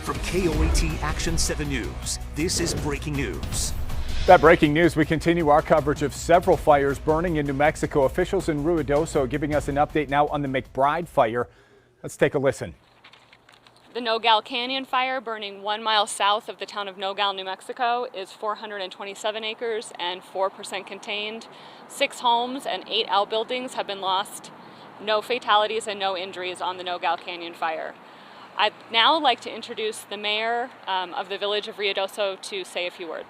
From KOAT Action 7 News, this is breaking news. That breaking news, we continue our coverage of several fires burning in New Mexico. Officials in Ruidoso giving us an update now on the McBride fire. Let's take a listen. The Nogal Canyon fire, burning 1 mile south of the town of Nogal, New Mexico, is 427 acres and 4% contained. 6 homes and 8 outbuildings have been lost. No fatalities and no injuries on the Nogal Canyon fire. I'd now like to introduce the mayor of the village of Ruidoso to say a few words.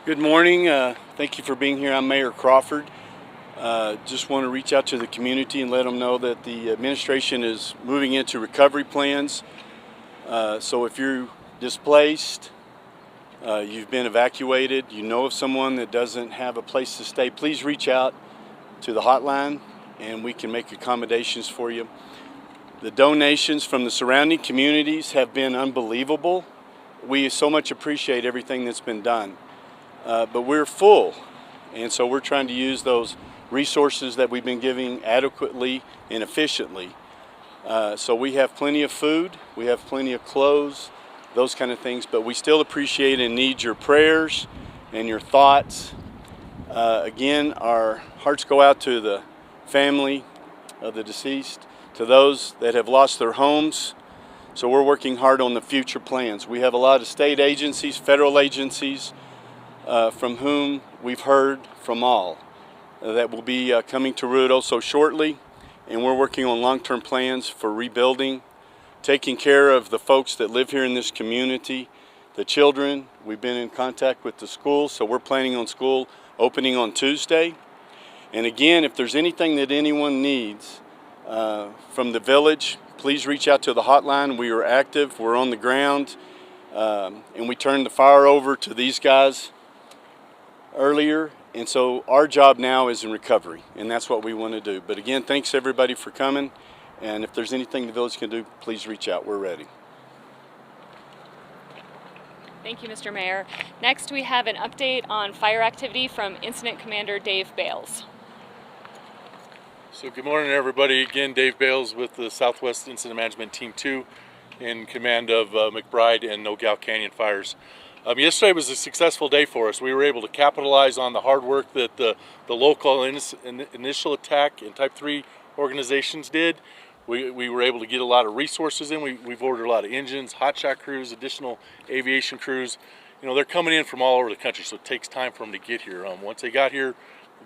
Good morning. Thank you for being here. I'm Mayor Crawford. Just want to reach out to the community and let them know that the administration is moving into recovery plans. So if you're displaced, you've been evacuated, you know of someone that doesn't have a place to stay, please reach out to the hotline and we can make accommodations for you. The donations from the surrounding communities have been unbelievable. We so much appreciate everything that's been done. But we're full, and so we're trying to use those resources that we've been giving adequately and efficiently. So we have plenty of food, we have plenty of clothes, those kind of things, but we still appreciate and need your prayers and your thoughts. Again, our hearts go out to the family of the deceased, to those that have lost their homes. So we're working hard on the future plans. We have a lot of state agencies, federal agencies, from whom we've heard from all that will be coming to Ruidoso shortly, and we're working on long-term plans for rebuilding, taking care of the folks that live here in this community, the children. We've been in contact with the schools, so we're planning on school opening on Tuesday. And again, if there's anything that anyone needs from the village, please reach out to the hotline. We are active, we're on the ground, and we turned the fire over to these guys earlier, and so our job now is in recovery, and that's what we want to do. But again, thanks everybody for coming, and if there's anything the village can do, please reach out. We're ready. Thank you, Mr. Mayor. Next, we have an update on fire activity from Incident Commander Dave Bales. So good morning, everybody. Again, Dave Bales with the Southwest Incident Management Team 2 in command of McBride and Nogal Canyon fires. Yesterday was a successful day for us. We were able to capitalize on the hard work that the local initial attack and Type 3 organizations did. We were able to get a lot of resources in. We've ordered a lot of engines, hotshot crews, additional aviation crews. You know, they're coming in from all over the country, so it takes time for them to get here. Once they got here,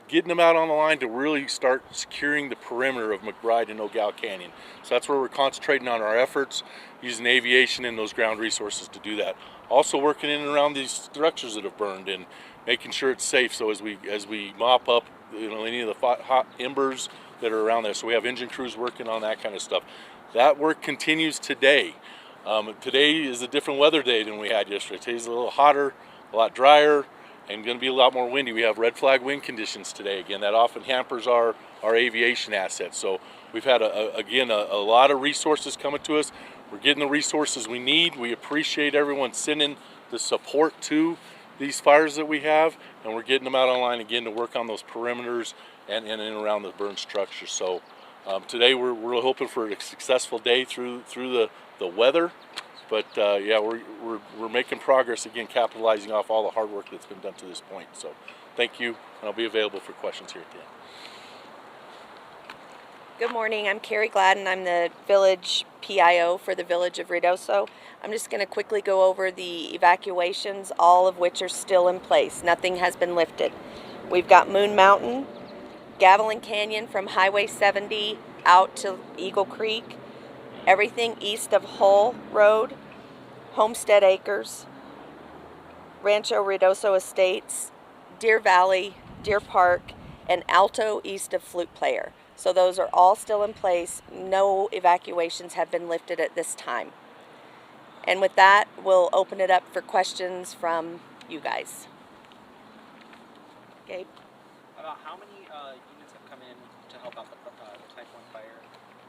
getting them out on the line to really start securing the perimeter of McBride and Nogal Canyon. So that's where we're concentrating on our efforts, using aviation and those ground resources to do that. Also working in and around these structures that have burned and making sure it's safe. So as we mop up, you know, any of the hot embers that are around there. So we have engine crews working on that kind of stuff. That work continues today. Today is a different weather day than we had yesterday. Today's a little hotter, a lot drier, and going to be a lot more windy. We have red flag wind conditions today. Again, that often hampers our aviation assets. So we've had, a lot of resources coming to us. We're getting the resources we need. We appreciate everyone sending the support to these fires that we have, and we're getting them out online again to work on those perimeters and in and around the burn structure. So today we're hoping for a successful day through the weather. But yeah, we're making progress again, capitalizing off all the hard work that's been done to this point. So thank you, and I'll be available for questions here at the end. Good morning, I'm Carrie Gladden. I'm the village PIO for the village of Ruidoso. I'm just going to quickly go over the evacuations, all of which are still in place. Nothing has been lifted. We've got Moon Mountain, Gavilan Canyon from Highway 70 out to Eagle Creek, everything east of Hull Road, Homestead Acres, Rancho Ruidoso Estates, Deer Valley, Deer Park, and Alto east of Flute Player. So those are all still in place. No evacuations have been lifted at this time. And with that, we'll open it up for questions from you guys. Gabe? About how many units have come in to help out the Type 1 fire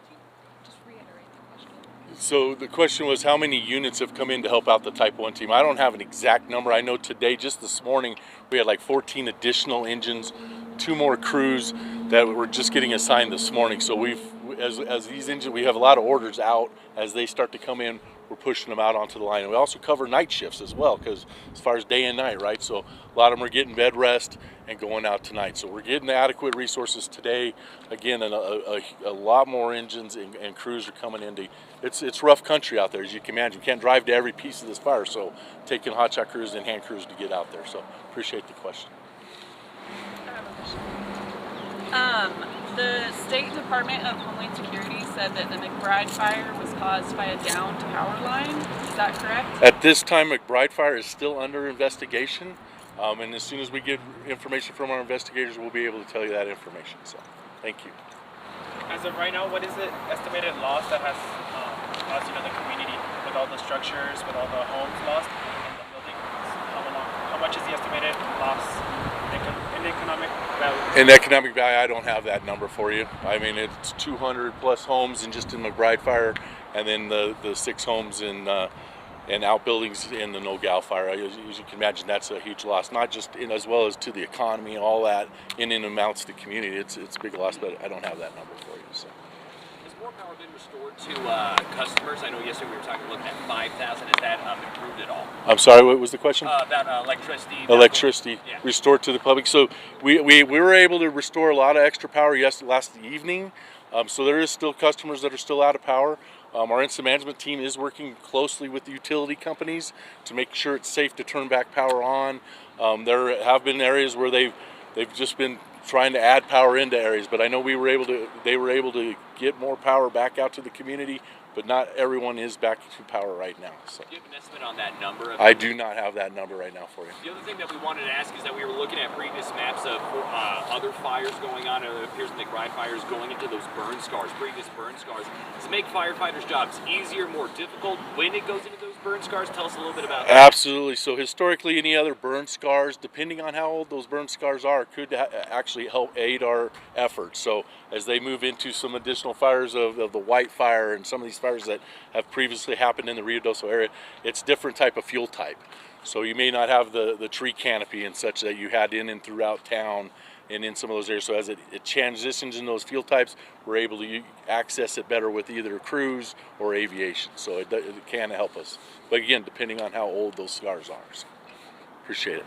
team? Just reiterate the question. So the question was how many units have come in to help out the Type 1 team. I don't have an exact number. I know today, just this morning, we had like 14 additional engines, 2 more crews that were just getting assigned this morning. So we've as these engines, we have a lot of orders out. As they start to come in, we're pushing them out onto the line. And we also cover night shifts as well, because as far as day and night, right? So a lot of them are getting bed rest and going out tonight. So we're getting adequate resources today. Again, and a lot more engines and crews are coming into. It's rough country out there, as you can imagine. You can't drive to every piece of this fire, so taking hotshot crews and hand crews to get out there. So appreciate the question. The State Department of Homeland Security said that the McBride fire was caused by a downed power line. Is that correct? At this time, McBride fire is still under investigation, and as soon as we get information from our investigators, we'll be able to tell you that information. So, thank you. As of right now, what is the estimated loss that has caused the community with all the structures, with all the homes lost, and the buildings? How much is the estimated loss in economic value? In economic value, I don't have that number for you. I mean, it's 200 plus homes just in McBride fire, and then the 6 homes in outbuildings in the No-Gal fire. As you can imagine, that's a huge loss, not just as well as to the economy and all that, in amounts to the community. It's a big loss, but I don't have that number for you. So. Has more power been restored to customers? I know yesterday we were looking at 5,000. Has that improved at all? I'm sorry, what was the question? About electricity. Electricity Yeah. restored to the public. So we were able to restore a lot of extra power last evening. So there is still customers that are still out of power. Our incident management team is working closely with the utility companies to make sure it's safe to turn back power on. There have been areas where they've just been trying to add power into areas, but I know they were able to get more power back out to the community, but not everyone is back to power right now. So. Do you have an estimate on that number? I do not have that number right now for you. The other thing that we wanted to ask is that we were looking at previous maps of other fires going on. It appears the McBride fire is going into those burn scars, previous burn scars. Does it make firefighters' jobs easier, more difficult when it goes into those burn scars? Tell us a little bit about that. Absolutely. So historically, any other burn scars, depending on how old those burn scars are, could actually help aid our efforts. So as they move into some additional fires of the White Fire and some of these fires that have previously happened in the Ruidoso area, it's different type of fuel type. So you may not have the tree canopy and such that you had in and throughout town and in some of those areas. So as it transitions in those fuel types, we're able to access it better with either crews or aviation. So it can help us. But again, depending on how old those scars are. So appreciate it.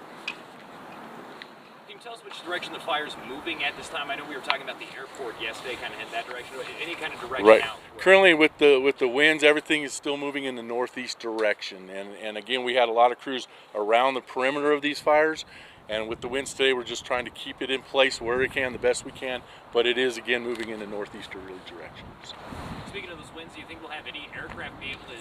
Can you tell us which direction the fire is moving at this time? I know we were talking about the airport yesterday, kind of head that direction. Any kind of direction right. out? Currently, with the winds, everything is still moving in the northeast direction. And again, we had a lot of crews around the perimeter of these fires. And with the winds today, we're just trying to keep it in place where we can, the best we can. But it is, again, moving in the northeasterly direction. So. Speaking of those winds, do you think we'll have any aircraft be able to,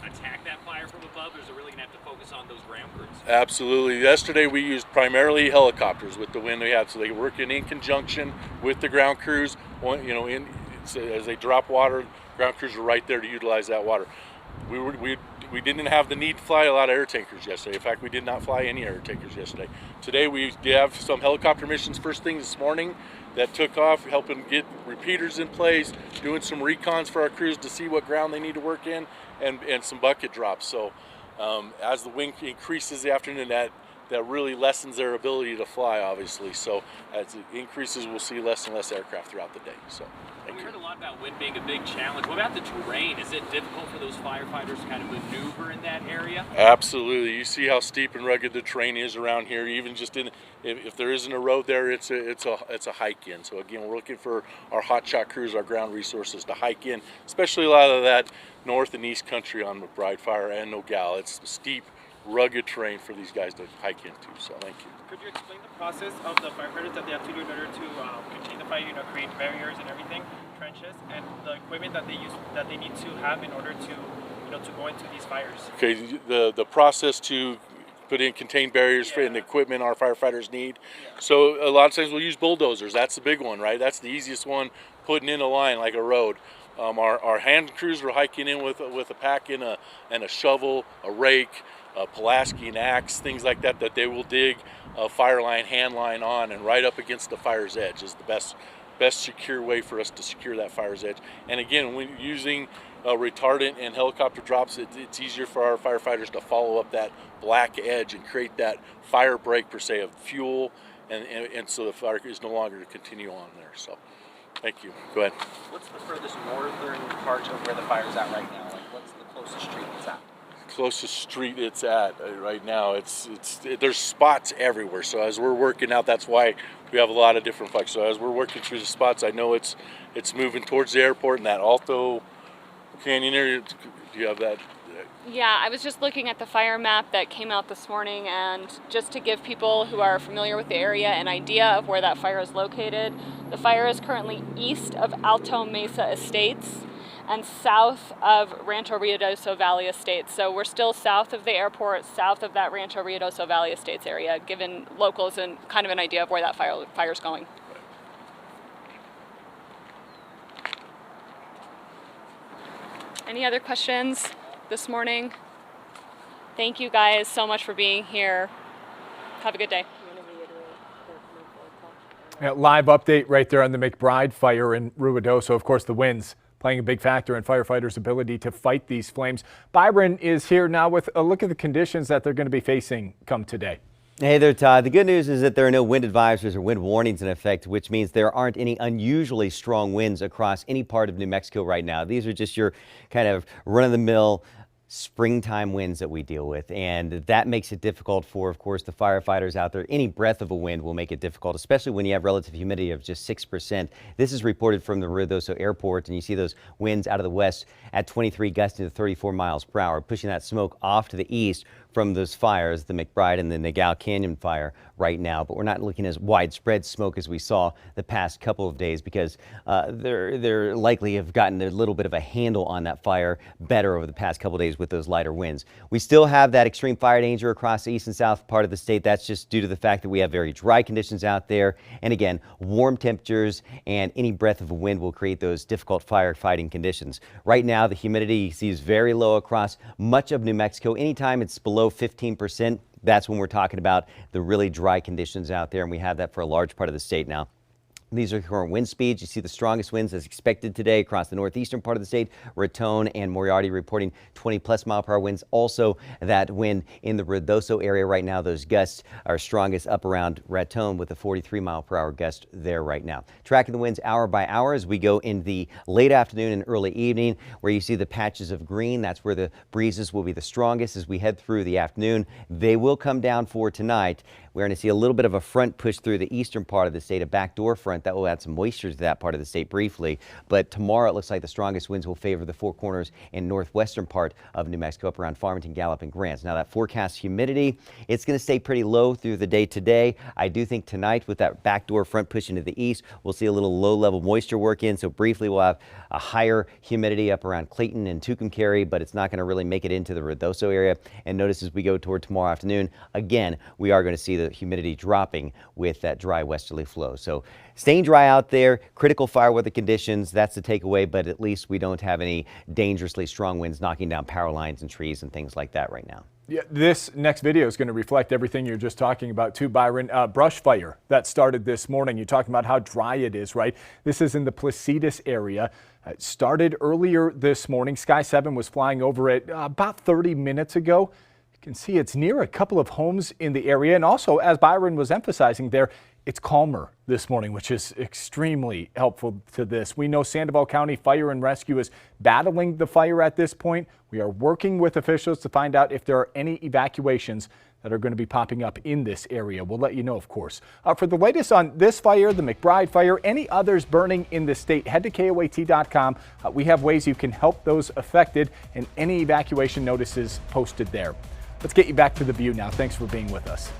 attack that fire from above, or is it really going to have to focus on those ground crews? Absolutely. Yesterday, we used primarily helicopters with the wind we had, so they were working in conjunction with the ground crews. As they drop water, ground crews were right there to utilize that water. We didn't have the need to fly a lot of air tankers yesterday. In fact, we did not fly any air tankers yesterday. Today we did have some helicopter missions first thing this morning that took off, helping get repeaters in place, doing some recons for our crews to see what ground they need to work in, and some bucket drops. So as the wind increases the afternoon, that really lessens their ability to fly, obviously. So as it increases, we'll see less and less aircraft throughout the day. So. We heard a lot about wind being a big challenge. What about the terrain? Is it difficult for those firefighters to kind of maneuver in that area? Absolutely. You see how steep and rugged the terrain is around here. Even just if there isn't a road there, it's a hike in. So again, we're looking for our hotshot crews, our ground resources to hike in, especially a lot of that north and east country on McBride Fire and No-Gal. It's steep, rugged terrain for these guys to hike into. So thank you. Could you explain the process of the firefighters that they have to do in order to contain the fire? Create barriers and everything, trenches, and the equipment that they need to have in order to go into these fires. Okay, the process to put in contained barriers for the equipment our firefighters need. Yeah. So a lot of times we'll use bulldozers. That's the big one, right? That's the easiest one, putting in a line like a road. Our hand crews are hiking in with a pack and a shovel, a rake, a Pulaski, an axe, things like that they will dig a fire line, hand line on, and right up against the fire's edge is the best secure way for us to secure that fire's edge. And again, when using retardant and helicopter drops, it's easier for our firefighters to follow up that black edge and create that fire break per se of fuel, and so the fire is no longer to continue on there. So Thank you. Go ahead. What's the furthest northern part of where the fire's at right now? Like, what's the closest street it's at? Closest street it's at right now, there's spots everywhere. So as we're working out, that's why we have a lot of different fires. So as we're working through the spots, I know it's moving towards the airport in that Alto Canyon area. Do you have that? Yeah, I was just looking at the fire map that came out this morning, and just to give people who are familiar with the area an idea of where that fire is located, the fire is currently east of Alto Mesa Estates and south of Rancho Ruidoso Valley Estates. So we're still south of the airport, south of that Rancho Ruidoso Valley Estates area, giving locals kind of an idea of where that fire's going. Any other questions this morning? Thank you guys so much for being here. Have a good day. Yeah, live update right there on the McBride fire in Ruidoso. Of course, the winds playing a big factor in firefighters' ability to fight these flames. Byron is here now with a look at the conditions that they're going to be facing come today. Hey there, Todd. The good news is that there are no wind advisories or wind warnings in effect, which means there aren't any unusually strong winds across any part of New Mexico right now. These are just your kind of run-of-the-mill springtime winds that we deal with, and that makes it difficult for, of course, the firefighters out there. Any breath of a wind will make it difficult, especially when you have relative humidity of just 6%. This is reported from the Ruidoso Airport, and you see those winds out of the west at 23 gusting to 34 miles per hour, pushing that smoke off to the east from those fires, the McBride and the Nogales Canyon fire right now. But we're not looking as widespread smoke as we saw the past couple of days, because they're likely have gotten a little bit of a handle on that fire better over the past couple of days with those lighter winds. We still have that extreme fire danger across the east and south part of the state. That's just due to the fact that we have very dry conditions out there. And again, warm temperatures and any breath of a wind will create those difficult firefighting conditions. Right now, the humidity you see is very low across much of New Mexico. Anytime it's below 15%, that's when we're talking about the really dry conditions out there, and we have that for a large part of the state now. These are current wind speeds. You see the strongest winds as expected today across the northeastern part of the state. Raton and Moriarty reporting 20+ mile-per-hour winds. Also, that wind in the Ruidoso area right now, those gusts are strongest up around Raton with a 43 mile-per-hour gust there right now. Tracking the winds hour by hour as we go in the late afternoon and early evening, where you see the patches of green. That's where the breezes will be the strongest as we head through the afternoon. They will come down for tonight. We're going to see a little bit of a front push through the eastern part of the state, a backdoor front that will add some moisture to that part of the state briefly. But tomorrow it looks like the strongest winds will favor the Four Corners and northwestern part of New Mexico up around Farmington, Gallup, and Grants. Now that forecast humidity, it's going to stay pretty low through the day today. I do think tonight with that backdoor front push into the east, we'll see a little low-level moisture work in. So briefly we'll have a higher humidity up around Clayton and Tucumcari, but it's not going to really make it into the Ruidoso area. And notice as we go toward tomorrow afternoon, again, we are going to see the humidity dropping with that dry westerly flow. So staying dry out there, critical fire weather conditions, that's the takeaway, but at least we don't have any dangerously strong winds knocking down power lines and trees and things like that right now. Yeah, this next video is going to reflect everything you're just talking about too, Byron. Brush fire that started this morning. You're talking about how dry it is, right? This is in the Placitas area. It started earlier this morning. Sky 7 was flying over it about 30 minutes ago. You can see it's near a couple of homes in the area. And also, as Byron was emphasizing there, it's calmer this morning, which is extremely helpful to this. We know Sandoval County Fire and Rescue is battling the fire at this point. We are working with officials to find out if there are any evacuations that are going to be popping up in this area. We'll let you know, of course. For the latest on this fire, the McBride fire, any others burning in the state, head to KOAT.com. We have ways you can help those affected and any evacuation notices posted there. Let's get you back to the View now. Thanks for being with us.